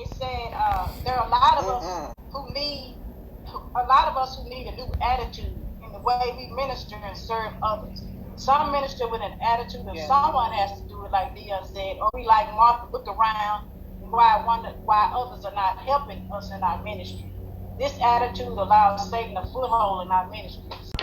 It said there are a lot of us who need a new attitude in the way we minister and serve others. Some minister with an attitude of someone has to do it, like Dion said, or we like Martha look around and wonder why others are not helping us in our ministry. This attitude allows Satan a foothold in our ministries.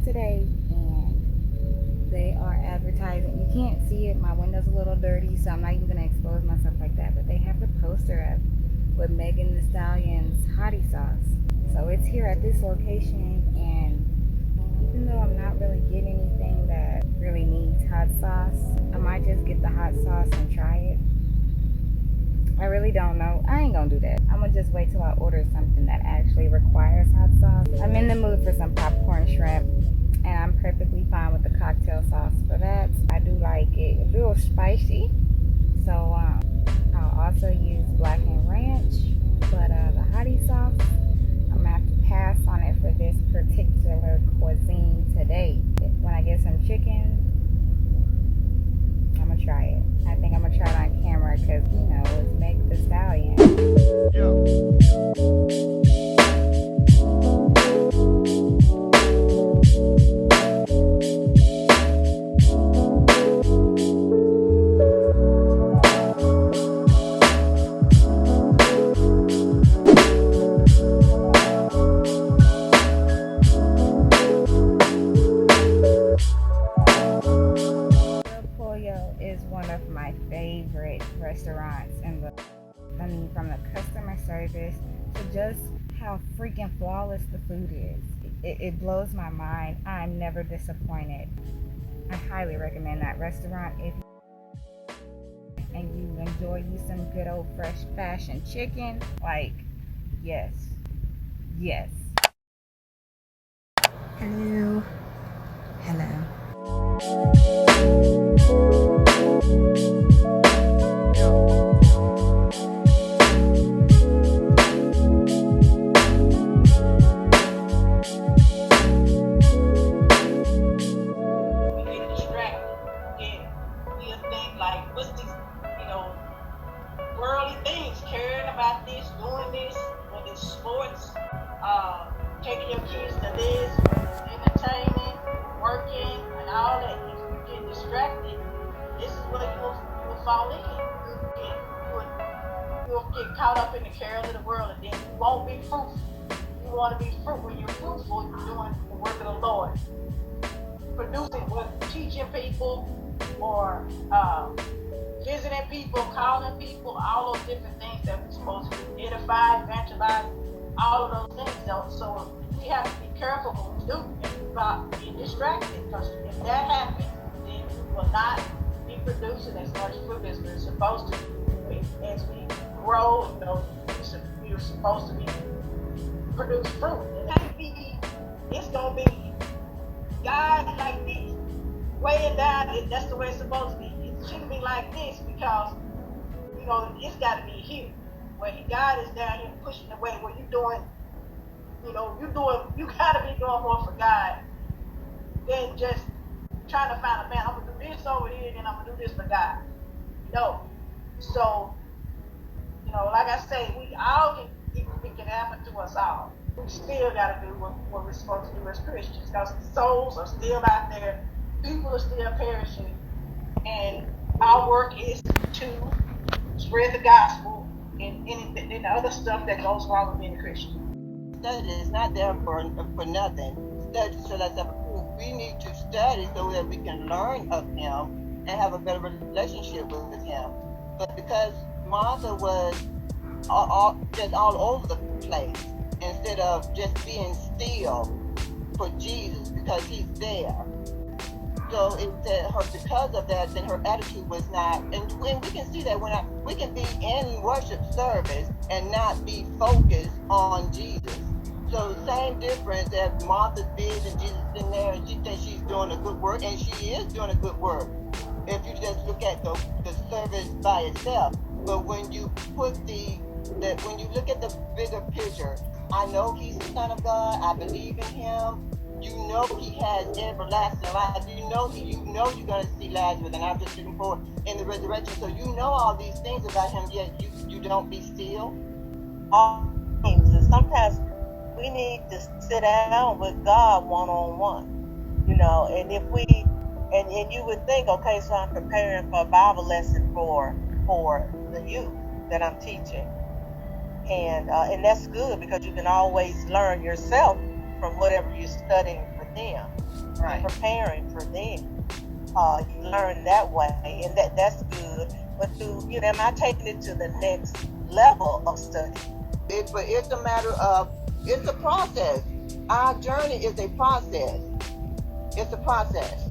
Today, and they are advertising. You can't see it, my window's a little dirty, so I'm not even going to expose myself like that, but they have the poster up with Megan Thee Stallion's Hottie Sauce. So it's here at this location, and even though I'm not really getting anything that really needs hot sauce, I might just get the hot sauce and try it. I really don't know. I ain't gonna do that. I'm gonna just wait till I order something that actually requires hot sauce. I'm in the mood for some popcorn shrimp, and I'm perfectly fine with the cocktail sauce for that. I do like it a little spicy, so I'll also use blackened ranch, but the hottie sauce, I'm gonna have to pass on it for this particular cuisine today. When I get some chicken, I'm gonna try it. I think I'm gonna try it on camera because, you know, it's Meg Thee Stallion. Is one of my favorite restaurants from the customer service to just how freaking flawless the food is. It blows my mind. I'm never disappointed. I highly recommend that restaurant if and you enjoy you some good old fresh fashion chicken. Like, yes. Hello. Worldly things, caring about this, doing this, whether it's sports, taking your kids to this, entertainment, working, and all that. If you get distracted, this is where you will fall in. You'll get caught up in the cares of the world, and then you won't be fruitful. You want to be fruitful. When you're fruitful, you're doing the work of the Lord. Producing, whether teaching people or visiting people, calling people, all those different things that we're supposed to do, edify, evangelize, all of those things. So we have to be careful what we do and not get distracted, because if that happens, then we will not be producing as much fruit as we're supposed to. As we grow, we're supposed to be produce fruit. It can't be. It's gonna be God like this, weighing down. That's the way it's supposed to be. It shouldn't be like this because it's got to be here. Where God is down here pushing the way. Where you doing, you gotta be doing more for God than just trying to find a man. I'm gonna do this over here, and then I'm gonna do this for God. No. So, like I say, it can happen to us all. We still gotta do what we're supposed to do as Christians, because souls are still out there, people are still perishing, and our work is to spread the gospel and the other stuff that goes wrong with being a Christian. Study is not there for nothing. Study so that we need to study so that we can learn of Him and have a better relationship with Him. But because Martha was just all over the place instead of just being still for Jesus because He's there. So it said her, because of that, then her attitude was not, and we can see that we can be in worship service and not be focused on Jesus. So same difference that Martha did and Jesus in there, and she thinks she's doing a good work, and she is doing a good work. If you just look at the service by itself, but when you put when you look at the bigger picture, I know He's the Son of God. I believe in Him. You know He has everlasting life. You know you're going to see Lazarus, and I'm just looking forward in the resurrection. So you know all these things about Him, yet you don't be still. All things, and sometimes we need to sit down with God one-on-one, and if we, and you would think, okay, so I'm preparing for a Bible lesson for the youth that I'm teaching, and that's good because you can always learn yourself from whatever you're studying for them, Right. preparing for them. You learn that way, and that's good. But am I taking it to the next level of study? But it's a matter of, it's a process. Our journey is a process. It's a process.